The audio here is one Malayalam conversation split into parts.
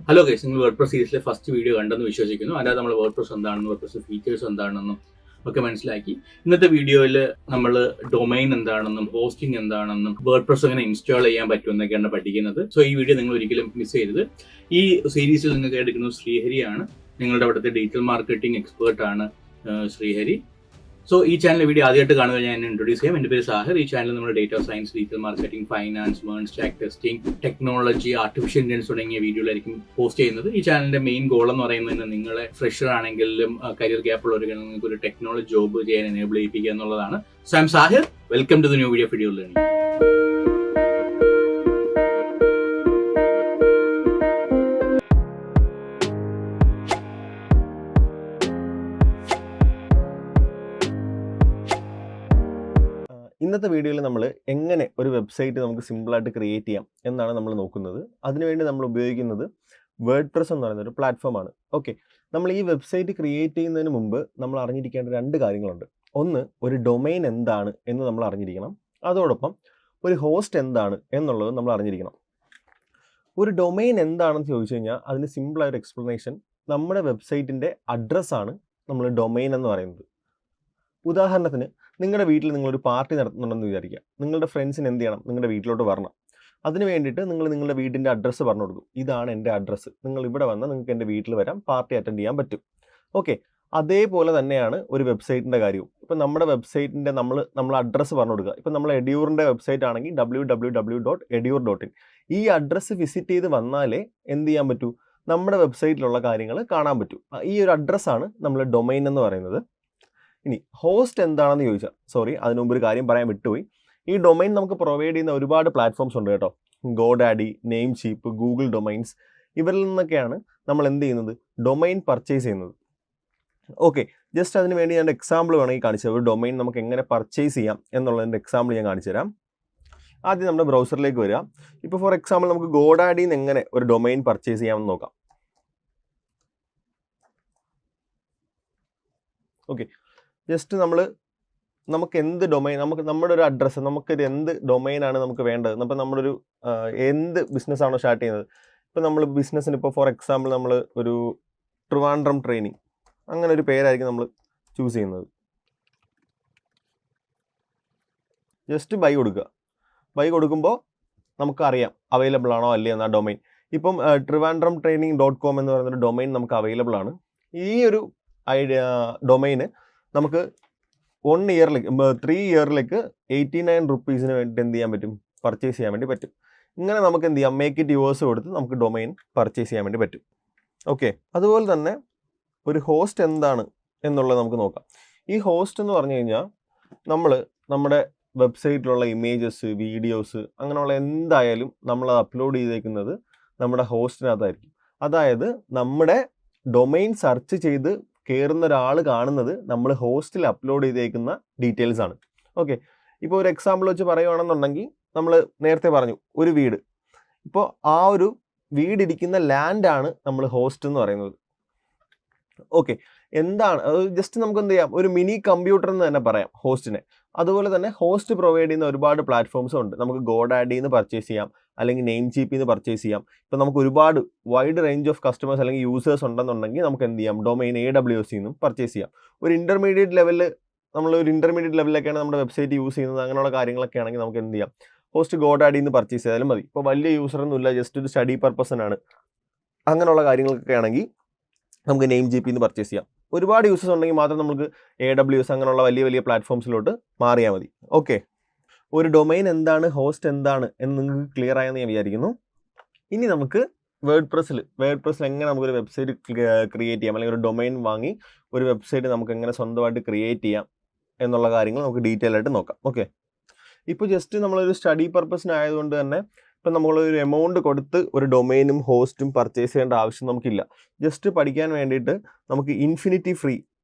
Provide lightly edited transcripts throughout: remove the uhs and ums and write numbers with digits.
ഹലോ ഗൈസ്, നിങ്ങൾ വേർഡ്പ്രസ് സീരീസിലെ ഫസ്റ്റ് വീഡിയോ കണ്ടെന്ന് വിശ്വസിക്കുന്നു. അതിനകത്ത് നമ്മൾ വേർഡ്പ്രസ് എന്താണെന്നും വേർഡ്പ്രസ് ഫീച്ചേഴ്സ് എന്താണെന്നും ഒക്കെ മനസ്സിലാക്കി. ഇന്നത്തെ വീഡിയോയിൽ നമ്മൾ ഡൊമൈൻ എന്താണെന്നും ഹോസ്റ്റിംഗ് എന്താണെന്നും വേർഡ്പ്രസ് എങ്ങനെ ഇൻസ്റ്റാൾ ചെയ്യാൻ പറ്റുമെന്നൊക്കെയാണ് പഠിക്കുന്നത്. സോ ഈ വീഡിയോ നിങ്ങൾ ഒരിക്കലും മിസ് ചെയ്യരുത്. ഈ സീരീസിൽ നിങ്ങൾക്ക് എടുക്കുന്നത് ശ്രീഹരിയാണ്. നിങ്ങളുടെ അവിടുത്തെ ഡിജിറ്റൽ മാർക്കറ്റിംഗ് എക്സ്പേർട്ടാണ് ശ്രീഹരി. സോ ഈ ചാനൽ വീഡിയോ ആദ്യമായിട്ട് കാണുക ഞാൻ ഇൻട്രൊഡ്യൂസ് ചെയ്യാം. എൻ്റെ പേര് സാഹിർ. ഈ ചാനൽ നമ്മൾ data science, digital marketing, finance, മേൺ stack testing, technology, artificial intelligence തുടങ്ങിയ വീഡിയോകളായിരിക്കും പോസ്റ്റ് ചെയ്യുന്നത്. ഈ ചാനലിന്റെ മെയിൻ ഗോൾ എന്ന് പറയുന്നത് നിങ്ങളെ ഫ്രഷർ ആണെങ്കിലും കരിയർ ഗ്യാപ്പ് ഉള്ളവർക്ക് നിങ്ങൾക്ക് ഒരു ടെക്നോളജി ജോബ് ചെയ്യാൻ എനേബിൾ ചെയ്യിപ്പിക്കുക എന്നുള്ളതാണ്. So I am Sahir. Welcome to the new video video learning. ഇന്നത്തെ വീഡിയോയിൽ നമ്മൾ എങ്ങനെ ഒരു വെബ്സൈറ്റ് നമുക്ക് സിമ്പിളായിട്ട് ക്രിയേറ്റ് ചെയ്യാം എന്നാണ് നമ്മൾ നോക്കുന്നത്. അതിനുവേണ്ടി നമ്മൾ ഉപയോഗിക്കുന്നത് വേർഡ്പ്രസ് എന്ന് പറയുന്ന ഒരു പ്ലാറ്റ്ഫോമാണ്. ഓക്കെ, നമ്മൾ ഈ വെബ്സൈറ്റ് ക്രിയേറ്റ് ചെയ്യുന്നതിന് മുമ്പ് നമ്മൾ അറിഞ്ഞിരിക്കേണ്ട രണ്ട് കാര്യങ്ങളുണ്ട്. ഒന്ന്, ഒരു ഡൊമൈൻ എന്താണ് എന്ന് നമ്മൾ അറിഞ്ഞിരിക്കണം. അതോടൊപ്പം ഒരു ഹോസ്റ്റ് എന്താണ് എന്നുള്ളത് നമ്മൾ അറിഞ്ഞിരിക്കണം. ഒരു ഡൊമൈൻ എന്താണെന്ന് ചോദിച്ചു കഴിഞ്ഞാൽ അതിന് സിമ്പിളായ ഒരു എക്സ്പ്ലനേഷൻ, നമ്മുടെ വെബ്സൈറ്റിൻ്റെ അഡ്രസ്സാണ് നമ്മൾ ഡൊമൈൻ എന്ന് പറയുന്നത്. ഉദാഹരണത്തിന്, നിങ്ങളുടെ വീട്ടിൽ നിങ്ങളൊരു പാർട്ടി നടത്തുന്നുണ്ടെന്ന് വിചാരിക്കുക. നിങ്ങളുടെ ഫ്രണ്ട്സിന് എന്ത് ചെയ്യണം? നിങ്ങളുടെ വീട്ടിലോട്ട് വരണം. അതിന് വേണ്ടിയിട്ട് നിങ്ങൾ നിങ്ങളുടെ വീടിൻ്റെ അഡ്രസ്സ് പറഞ്ഞു കൊടുക്കും. ഇതാണ് എൻ്റെ അഡ്രസ്സ്, നിങ്ങൾ ഇവിടെ വന്നാൽ നിങ്ങൾക്ക് എൻ്റെ വീട്ടിൽ വരാം, പാർട്ടി അറ്റൻഡ് ചെയ്യാൻ പറ്റും. ഓക്കെ, അതേപോലെ തന്നെയാണ് ഒരു വെബ്സൈറ്റിൻ്റെ കാര്യവും. ഇപ്പം നമ്മുടെ വെബ്സൈറ്റിൻ്റെ നമ്മൾ അഡ്രസ്സ് പറഞ്ഞു കൊടുക്കുക. ഇപ്പം നമ്മൾ എഡ്യൂറിൻ്റെ വെബ്സൈറ്റ് ആണെങ്കിൽ www.edure.in. ഈ അഡ്രസ്സ് വിസിറ്റ് ചെയ്ത് വന്നാലേ എന്ത് ചെയ്യാൻ പറ്റൂ? നമ്മുടെ വെബ്സൈറ്റിലുള്ള കാര്യങ്ങൾ കാണാൻ പറ്റൂ. ഈ ഒരു അഡ്രസ്സാണ് നമ്മൾ ഡൊമൈൻ എന്ന് പറയുന്നത്. ഇനി ഹോസ്റ്റ് എന്താണെന്ന് ചോദിച്ചാൽ, അതിനു മുമ്പ് ഒരു കാര്യം പറയാൻ വിട്ടുപോയി. ഈ ഡൊമൈൻ നമുക്ക് പ്രൊവൈഡ് ചെയ്യുന്ന ഒരുപാട് പ്ലാറ്റ്ഫോംസ് ഉണ്ട് കേട്ടോ. ഗോഡാഡി, നെയിംചീപ്പ്, ഗൂഗിൾ ഡൊമൈൻസ്, ഇവരിൽ നിന്നൊക്കെയാണ് നമ്മൾ എന്ത് ചെയ്യുന്നത്? ഡൊമൈൻ പർച്ചേസ് ചെയ്യുന്നത്. ഓക്കെ, ജസ്റ്റ് അതിന് വേണ്ടി ഞാൻ എക്സാമ്പിൾ വേണമെങ്കിൽ കാണിച്ചു തരാം. ഒരു ഡൊമൈൻ നമുക്ക് എങ്ങനെ പർച്ചേസ് ചെയ്യാം എന്നുള്ളതിൻ്റെ എക്സാമ്പിൾ ഞാൻ കാണിച്ചു തരാം. ആദ്യം നമ്മുടെ ബ്രൗസറിലേക്ക് വരിക. ഇപ്പോൾ ഫോർ എക്സാമ്പിൾ നമുക്ക് ഗോഡാഡിയിൽ നിന്ന് എങ്ങനെ ഒരു ഡൊമൈൻ പർച്ചേസ് ചെയ്യാമെന്ന് നോക്കാം. ഓക്കെ, ജസ്റ്റ് നമുക്ക് എന്ത് ഡൊമൈൻ, നമ്മുടെ ഒരു അഡ്രസ്സ്, നമുക്കൊരു എന്ത് ഡൊമൈനാണ് നമുക്ക് വേണ്ടത്. അപ്പോൾ നമ്മളൊരു എന്ത് ബിസിനസ്സാണോ സ്റ്റാർട്ട് ചെയ്യുന്നത്. ഇപ്പോൾ നമ്മൾ ബിസിനസ്സിന് ഇപ്പോൾ ഫോർ എക്സാമ്പിൾ നമ്മൾ ഒരു ട്രിവാൻഡ്രം ട്രെയിനിങ്, അങ്ങനെ ഒരു പേരായിരിക്കും നമ്മൾ ചൂസ് ചെയ്യുന്നത്. ജസ്റ്റ് ബൈ കൊടുക്കുക. ബൈ കൊടുക്കുമ്പോൾ നമുക്കറിയാം അവൈലബിൾ ആണോ അല്ലേ എന്ന ഡൊമൈൻ. ഇപ്പം trivandrumtraining.com എന്ന് പറയുന്നൊരു ഡൊമൈൻ നമുക്ക് അവൈലബിൾ ആണ്. ഈ ഒരു ഡൊമൈന് നമുക്ക് 1 ഇയറിലേക്ക് 3 ഇയറിലേക്ക് 89 റുപ്പീസിന് വേണ്ടിയിട്ട് എന്ത് ചെയ്യാൻ പറ്റും? പർച്ചേസ് ചെയ്യാൻ വേണ്ടി പറ്റും. ഇങ്ങനെ നമുക്ക് എന്ത് ചെയ്യാം? മേക്ക് ഇറ്റ് യുവേഴ്സ് കൊടുത്ത് നമുക്ക് ഡൊമൈൻ പർച്ചേസ് ചെയ്യാൻ വേണ്ടി പറ്റും. ഓക്കെ, അതുപോലെ തന്നെ ഒരു ഹോസ്റ്റ് എന്താണ് എന്നുള്ളത് നമുക്ക് നോക്കാം. ഈ ഹോസ്റ്റ് എന്ന് പറഞ്ഞു കഴിഞ്ഞാൽ നമ്മുടെ വെബ്സൈറ്റിലുള്ള ഇമേജസ്, വീഡിയോസ്, അങ്ങനെയുള്ള എന്തായാലും നമ്മൾ അപ്ലോഡ് ചെയ്തേക്കുന്നത് നമ്മുടെ ഹോസ്റ്റിനകത്തായിരിക്കും. അതായത് നമ്മുടെ ഡൊമൈൻ സെർച്ച് ചെയ്ത് കയറുന്ന ഒരാൾ കാണുന്നത് നമ്മൾ ഹോസ്റ്റിൽ അപ്ലോഡ് ചെയ്തേക്കുന്ന ഡീറ്റെയിൽസ് ആണ്. ഓക്കെ, ഇപ്പോൾ ഒരു എക്സാമ്പിൾ വെച്ച് പറയുകയാണെന്നുണ്ടെങ്കിൽ, നമ്മൾ നേരത്തെ പറഞ്ഞു ഒരു വീട്. ഇപ്പോൾ ആ ഒരു വീടിരിക്കുന്ന ലാൻഡാണ് നമ്മൾ ഹോസ്റ്റ് എന്ന് പറയുന്നത്. ഓക്കെ, എന്താണ് ജസ്റ്റ് നമുക്ക് എന്ത് ചെയ്യാം? ഒരു മിനി കമ്പ്യൂട്ടർ എന്ന് തന്നെ പറയാം ഹോസ്റ്റിനെ. അതുപോലെ തന്നെ ഹോസ്റ്റ് പ്രൊവൈഡ് ചെയ്യുന്ന ഒരുപാട് പ്ലാറ്റ്ഫോംസും ഉണ്ട്. നമുക്ക് ഗോഡാഡിയിൽ നിന്ന് പർച്ചേസ് ചെയ്യാം, അല്ലെങ്കിൽ നെയിംചീപ്പിൽ നിന്ന് പർച്ചേസ് ചെയ്യാം. ഇപ്പം നമുക്ക് ഒരുപാട് വൈഡ് റേഞ്ച് ഓഫ് കസ്റ്റമേഴ്സ് അല്ലെങ്കിൽ യൂസേഴ്സ് ഉണ്ടെന്നുണ്ടെങ്കിൽ നമുക്ക് എന്ത് ചെയ്യാം? ഡൊമൈൻ AWS നിന്നും പർച്ചേസ് ചെയ്യാം. ഒരു ഇൻ്റർമീഡിയറ്റ് ലെവലിലൊക്കെയാണ് നമ്മുടെ വെബ്സൈറ്റ് യൂസ് ചെയ്യുന്നത്. അങ്ങനെയുള്ള കാര്യങ്ങളൊക്കെ ആണെങ്കിൽ നമുക്ക് എന്ത് ചെയ്യാം? ഹോസ്റ്റ് ഗോഡാഡിയിൽ നിന്ന് പർച്ചേസ് ചെയ്താലും മതി. ഇപ്പോൾ വലിയ യൂസറൊന്നുമില്ല, ജസ്റ്റ് ഒരു സ്റ്റഡി പർപ്പസിനാണ്, അങ്ങനെയുള്ള കാര്യങ്ങളൊക്കെ ആണെങ്കിൽ നമുക്ക് നെയിംചീപ്പിൽ നിന്ന് പർച്ചേസ് ചെയ്യാം. ഒരുപാട് യൂസേഴ്സ് ഉണ്ടെങ്കിൽ മാത്രം നമുക്ക് AWS അങ്ങനെയുള്ള വലിയ വലിയ പ്ലാറ്റ്ഫോംസിലോട്ട് മാറിയാൽ മതി. ഓക്കെ, ഒരു ഡൊമൈൻ എന്താണ്, ഹോസ്റ്റ് എന്താണ് എന്ന് നിങ്ങൾക്ക് ക്ലിയർ ആയെന്ന് ഞാൻ വിചാരിക്കുന്നു. ഇനി നമുക്ക് വേർഡ്പ്രസ്സിൽ എങ്ങനെ നമുക്കൊരു വെബ്സൈറ്റ് ക്രിയേറ്റ് ചെയ്യാം, അല്ലെങ്കിൽ ഒരു ഡൊമൈൻ വാങ്ങി ഒരു വെബ്സൈറ്റ് നമുക്ക് എങ്ങനെ സ്വന്തമായിട്ട് ക്രിയേറ്റ് ചെയ്യാം എന്നുള്ള കാര്യങ്ങൾ നമുക്ക് ഡീറ്റെയിൽ ആയിട്ട് നോക്കാം. ഓക്കെ, ഇപ്പോൾ ജസ്റ്റ് നമ്മളൊരു സ്റ്റഡി പർപ്പസിനായതുകൊണ്ട് തന്നെ ഇപ്പം നമ്മളൊരു എമൗണ്ട് കൊടുത്ത് ഒരു ഡൊമൈനും ഹോസ്റ്റും പർച്ചേസ് ചെയ്യേണ്ട ആവശ്യം നമുക്കില്ല. ജസ്റ്റ് പഠിക്കാൻ വേണ്ടിയിട്ട് നമുക്ക് ഇൻഫിനിറ്റി ഫ്രീ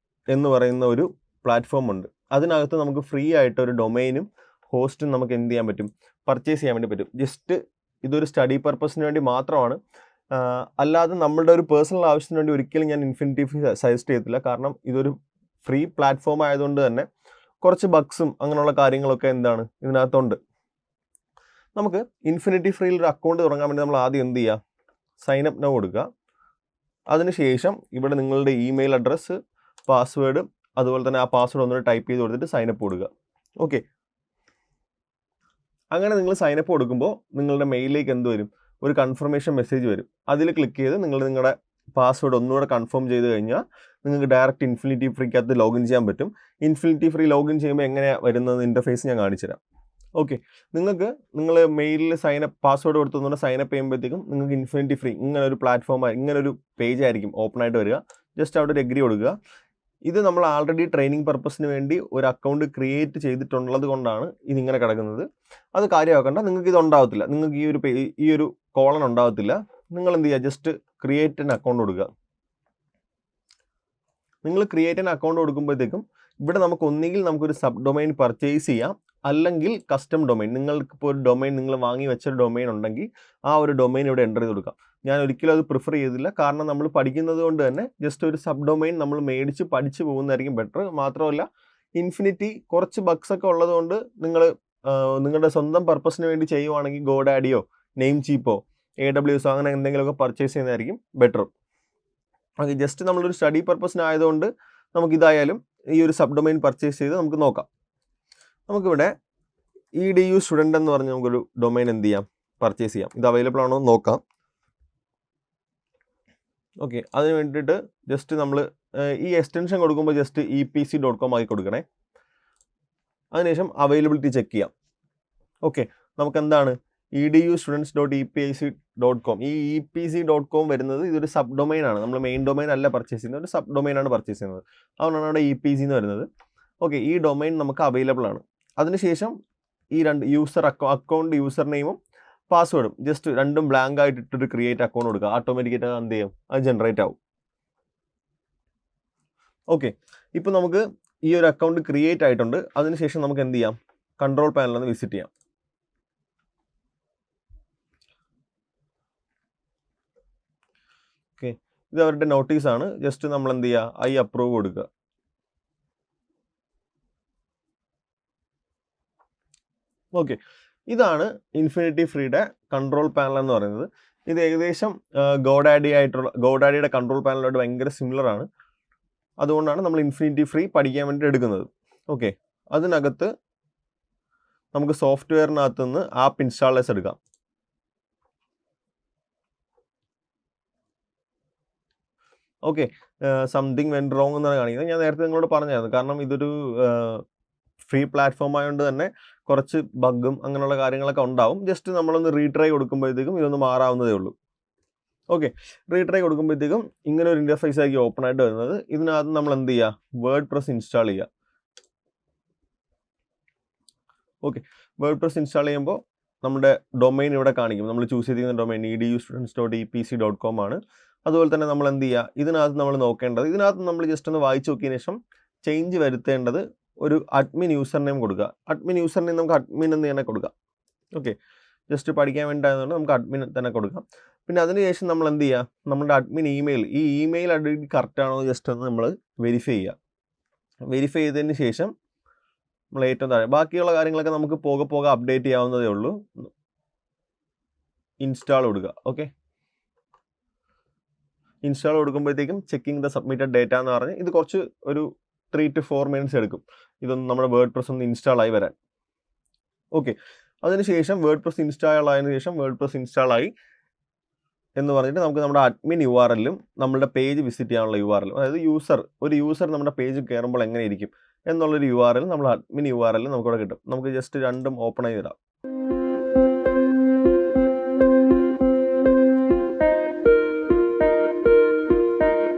എന്ന് പറയുന്ന ഒരു പ്ലാറ്റ്ഫോം ഉണ്ട്. അതിനകത്ത് നമുക്ക് ഫ്രീ ആയിട്ട് ഒരു ഡൊമൈനും ഹോസ്റ്റും നമുക്ക് എന്ത് ചെയ്യാൻ പറ്റും? പർച്ചേസ് ചെയ്യാൻ വേണ്ടി പറ്റും. ജസ്റ്റ് ഇതൊരു സ്റ്റഡി പർപ്പസിന് വേണ്ടി മാത്രമാണ്. അല്ലാതെ നമ്മളുടെ ഒരു പേഴ്സണൽ ആവശ്യത്തിന് വേണ്ടി ഒരിക്കലും ഞാൻ ഇൻഫിനിറ്റി ഫ്രീ സജസ്റ്റ് ചെയ്യത്തില്ല. കാരണം ഇതൊരു ഫ്രീ പ്ലാറ്റ്ഫോം ആയതുകൊണ്ട് തന്നെ കുറച്ച് ബഗ്സും അങ്ങനെയുള്ള കാര്യങ്ങളൊക്കെ എന്താണ് ഇതിനകത്തുണ്ട്. നമുക്ക് ഇൻഫിനിറ്റി ഫ്രീയിൽ ഒരു അക്കൗണ്ട് തുടങ്ങാൻ വേണ്ടി നമ്മൾ ആദ്യം എന്ത് ചെയ്യുക? സൈൻ അപ്പ് നൗ കൊടുക്കുക. അതിനുശേഷം ഇവിടെ നിങ്ങളുടെ ഇമെയിൽ അഡ്രസ്സ്, പാസ്വേഡ്, അതുപോലെ തന്നെ ആ പാസ്വേഡ് ഒന്നുകൂടെ ടൈപ്പ് ചെയ്ത് കൊടുത്തിട്ട് സൈൻ അപ്പ് കൊടുക്കുക. ഓക്കെ, അങ്ങനെ നിങ്ങൾ സൈൻ അപ്പ് കൊടുക്കുമ്പോൾ നിങ്ങളുടെ മെയിലിലേക്ക് എന്ത് വരും? ഒരു കൺഫർമേഷൻ മെസ്സേജ് വരും. അതിൽ ക്ലിക്ക് ചെയ്ത് നിങ്ങളുടെ പാസ്വേഡ് ഒന്നുകൂടെ കൺഫേം ചെയ്ത് കഴിഞ്ഞാൽ നിങ്ങൾക്ക് ഡയറക്റ്റ് ഇൻഫിനിറ്റി ഫ്രീക്കകത്ത് ലോഗിൻ ചെയ്യാൻ പറ്റും. ഇൻഫിനിറ്റി ഫ്രീ ലോഗിൻ ചെയ്യുമ്പോൾ എങ്ങനെയാണ് വരുന്നത് ഇൻ്റർഫേസ് ഞാൻ കാണിച്ചു തരാം. ഓക്കെ, നിങ്ങൾ മെയിലിൽ സൈനപ്പ് പാസ്വേഡ് കൊടുത്തുകൊണ്ട് സൈനപ്പ് ചെയ്യുമ്പോഴത്തേക്കും നിങ്ങൾക്ക് ഇൻഫിനിറ്റി ഫ്രീ ഇങ്ങനൊരു പ്ലാറ്റ്ഫോമായി ഇങ്ങനൊരു പേജ് ആയിരിക്കും ഓപ്പൺ ആയിട്ട് വരിക. ജസ്റ്റ് അവിടെ ഒരു എഗ്രി കൊടുക്കുക. ഇത് നമ്മൾ ആൾറെഡി ട്രെയിനിങ് പർപ്പസിന് വേണ്ടി ഒരു അക്കൗണ്ട് ക്രിയേറ്റ് ചെയ്തിട്ടുള്ളത് കൊണ്ടാണ് ഇതിങ്ങനെ കിടക്കുന്നത്. അത് കാര്യമാക്കണ്ട, നിങ്ങൾക്ക് ഇത് ഉണ്ടാകത്തില്ല, നിങ്ങൾക്ക് ഈ ഒരു കോളൻ ഉണ്ടാകത്തില്ല. നിങ്ങൾ എന്ത് ചെയ്യുക? ജസ്റ്റ് ക്രിയേറ്റ് ആൻ അക്കൗണ്ട് കൊടുക്കുക. നിങ്ങൾ ക്രിയേറ്റ് ആൻ അക്കൗണ്ട് കൊടുക്കുമ്പോഴത്തേക്കും ഇവിടെ ഒന്നുകിൽ നമുക്കൊരു സബ് ഡൊമൈൻ പർച്ചേസ് ചെയ്യാം, അല്ലെങ്കിൽ കസ്റ്റം ഡൊമൈൻ. നിങ്ങൾക്കിപ്പോൾ ഒരു ഡൊമൈൻ നിങ്ങൾ വാങ്ങി വെച്ചൊരു ഡൊമൈൻ ഉണ്ടെങ്കിൽ ആ ഒരു ഡൊമൈൻ ഇവിടെ എൻ്റർ ചെയ്ത് കൊടുക്കാം. ഞാൻ ഒരിക്കലും അത് പ്രിഫർ ചെയ്തില്ല, കാരണം നമ്മൾ പഠിക്കുന്നത് കൊണ്ട് തന്നെ ജസ്റ്റ് ഒരു സബ് ഡൊമൈൻ നമ്മൾ മേടിച്ച് പഠിച്ച് പോകുന്നതായിരിക്കും ബെറ്റർ. മാത്രമല്ല ഇൻഫിനിറ്റി കുറച്ച് ബഗ്സൊക്കെ ഉള്ളതുകൊണ്ട് നിങ്ങളുടെ സ്വന്തം പർപ്പസിന് വേണ്ടി ചെയ്യുവാണെങ്കിൽ ഗോഡാഡിയോ നെയിംചീപ്പോ AWS അങ്ങനെ എന്തെങ്കിലുമൊക്കെ പർച്ചേസ് ചെയ്യുന്നതായിരിക്കും ബെറ്റർ. ഓക്കെ, ജസ്റ്റ് നമ്മളൊരു സ്റ്റഡി പർപ്പസിനായതുകൊണ്ട് നമുക്കിതായാലും ഈ ഒരു സബ് ഡൊമൈൻ പർച്ചേസ് ചെയ്ത് നമുക്ക് നോക്കാം. നമുക്കിവിടെ EDU സ്റ്റുഡൻറ്റ് എന്ന് പറഞ്ഞ് നമുക്കൊരു ഡൊമൈൻ എന്ത് ചെയ്യാം? പർച്ചേസ് ചെയ്യാം. ഇത് അവൈലബിൾ ആണോ എന്ന് നോക്കാം. ഓക്കെ, അതിന് വേണ്ടിയിട്ട് ജസ്റ്റ് നമ്മൾ ഈ എക്സ്റ്റൻഷൻ കൊടുക്കുമ്പോൾ ജസ്റ്റ് epc.com ആക്കി കൊടുക്കണേ. അതിനുശേഷം അവൈലബിലിറ്റി ചെക്ക് ചെയ്യാം. ഓക്കെ, നമുക്ക് എന്താണ് edustudents.epc.com. ഈ epc.com വരുന്നത് ഇതൊരു സബ് ഡൊമൈൻ ആണ്. നമ്മൾ മെയിൻ ഡൊമൈൻ അല്ല പർച്ചേസ് ചെയ്യുന്നത്, ഒരു സബ് ഡൊമൈൻ ആണ് പർച്ചേസ് ചെയ്യുന്നത്. അതുകൊണ്ടാണ് അവിടെ EPC എന്ന് വരുന്നത്. ഓക്കെ, ഈ ഡൊമൈൻ നമുക്ക് അവൈലബിൾ ആണ്. അതിനുശേഷം ഈ രണ്ട് അക്കൗണ്ട് യൂസർ നെയിമും പാസ്വേഡും ജസ്റ്റ് രണ്ടും ബ്ലാങ്ക് ആയിട്ട് ഇട്ടിട്ട് ക്രിയേറ്റ് അക്കൗണ്ട് കൊടുക്കുക. ഓട്ടോമാറ്റിക്കായിട്ട് എന്ത് ചെയ്യും? അത് ജനറേറ്റ് ആവും. ഓക്കെ, ഇപ്പോൾ നമുക്ക് ഈ ഒരു അക്കൗണ്ട് ക്രിയേറ്റ് ആയിട്ടുണ്ട്. അതിനുശേഷം നമുക്ക് എന്ത് ചെയ്യാം? കൺട്രോൾ പാനൽ ഒന്ന് വിസിറ്റ് ചെയ്യാം. ഓക്കെ, ഇത് അവരുടെ നോട്ടീസാണ്. ജസ്റ്റ് നമ്മൾ എന്ത് ചെയ്യുക? ഐ അപ്രൂവ് കൊടുക്കുക. ഓക്കെ, ഇതാണ് ഇൻഫിനിറ്റി ഫ്രീയുടെ കൺട്രോൾ പാനൽ എന്ന് പറയുന്നത്. ഇത് ഏകദേശം ഗോഡാഡിയുടെ കൺട്രോൾ പാനലോട് ഭയങ്കര സിമിലർ ആണ്. അതുകൊണ്ടാണ് നമ്മൾ ഇൻഫിനിറ്റി ഫ്രീ പഠിക്കാൻ വേണ്ടി എടുക്കുന്നത്. ഓക്കെ, അതിനകത്ത് നമുക്ക് സോഫ്റ്റ്വെയറിനകത്ത് നിന്ന് ആപ്പ് ഇൻസ്റ്റാളേഴ്സ് എടുക്കാം. ഓക്കെ, സംതിങ് വെന്റ് റോങ് എന്നാണ് കാണിക്കുന്നത്. ഞാൻ നേരത്തെ നിങ്ങളോട് പറഞ്ഞായിരുന്നു, കാരണം ഇതൊരു ഫ്രീ പ്ലാറ്റ്ഫോം ആയതുകൊണ്ട് തന്നെ കുറച്ച് ബഗ്ഗും അങ്ങനെയുള്ള കാര്യങ്ങളൊക്കെ ഉണ്ടാവും. ജസ്റ്റ് നമ്മളൊന്ന് റീട്രൈ കൊടുക്കുമ്പോഴത്തേക്കും ഇതൊന്ന് മാറാവുന്നതേ ഉള്ളൂ. ഓക്കെ, റീട്രൈ കൊടുക്കുമ്പോഴത്തേക്കും ഇങ്ങനെ ഒരു ഇൻ്റർഫേസ് ആയിരിക്കും ഓപ്പൺ ആയിട്ട് വരുന്നത്. ഇതിനകത്ത് നമ്മൾ എന്ത് ചെയ്യുക? WordPress ഇൻസ്റ്റാൾ ചെയ്യുക. ഓക്കെ, WordPress ഇൻസ്റ്റാൾ ചെയ്യുമ്പോൾ നമ്മുടെ ഡൊമൈൻ ഇവിടെ കാണിക്കും. നമ്മൾ ചൂസ് ചെയ്തിരിക്കുന്ന ഡൊമൈൻ edustudents.epc.com ആണ്. അതുപോലെ തന്നെ നമ്മൾ എന്ത് ചെയ്യുക? ഇതിനകത്ത് നമ്മൾ നോക്കേണ്ടത്, ഇതിനകത്ത് നമ്മൾ ജസ്റ്റ് ഒന്ന് വായിച്ച് നോക്കിയതിന് ശേഷം ചേഞ്ച് വരുത്തേണ്ടത് ഒരു അഡ്മിൻ യൂസർ നെയിം കൊടുക്കുക. അഡ്മിൻ യൂസർ നെയിം നമുക്ക് അഡ്മിൻ എന്ന് തന്നെ കൊടുക്കാം. ഓക്കെ, ജസ്റ്റ് പഠിക്കാൻ വേണ്ടിയായതുകൊണ്ട് നമുക്ക് അഡ്മിൻ തന്നെ കൊടുക്കാം. പിന്നെ അതിനുശേഷം നമ്മൾ എന്ത് ചെയ്യുക? നമ്മുടെ അഡ്മിൻ ഇമെയിൽ, ഈ ഇമെയിൽ ഐ ഡി കറക്റ്റ് ആണോ ജസ്റ്റ് ഒന്ന് നമ്മൾ വെരിഫൈ ചെയ്യുക. വെരിഫൈ ചെയ്തതിന് ശേഷം നമ്മൾ ഏറ്റവും താഴെ ബാക്കിയുള്ള കാര്യങ്ങളൊക്കെ നമുക്ക് പോകെ അപ്ഡേറ്റ് ചെയ്യാവുന്നതേ ഉള്ളൂ. ഇൻസ്റ്റാൾ കൊടുക്കുക. ഓക്കെ, ഇൻസ്റ്റാൾ കൊടുക്കുമ്പോഴത്തേക്കും ചെക്കിംഗ് ദ സബ്മിറ്റഡ് ഡേറ്റ എന്ന് പറഞ്ഞ് ഇത് കുറച്ച് ഒരു 3 to 4 minutes എടുക്കും ഇതൊന്ന് നമ്മുടെ WordPress ഒന്ന് ഇൻസ്റ്റാൾ ആയി വരാൻ. ഓക്കെ, അതിനുശേഷം WordPress ഇൻസ്റ്റാൾ ആയതിനു ശേഷം WordPress ഇൻസ്റ്റാൾ ആയി എന്ന് പറഞ്ഞിട്ട് നമുക്ക് നമ്മുടെ അഡ്മിൻ URL-ഉം നമ്മുടെ പേജ് വിസിറ്റ് ചെയ്യാനുള്ള URL-ഉം, അതായത് ഒരു യൂസർ നമ്മുടെ പേജ് കയറുമ്പോൾ എങ്ങനെ ഇരിക്കും എന്നുള്ളൊരു URL നമ്മൾ അഡ്മിൻ URL നമുക്കിവിടെ കിട്ടും. നമുക്ക് ജസ്റ്റ് രണ്ടും ഓപ്പൺ ചെയ്തിടാം.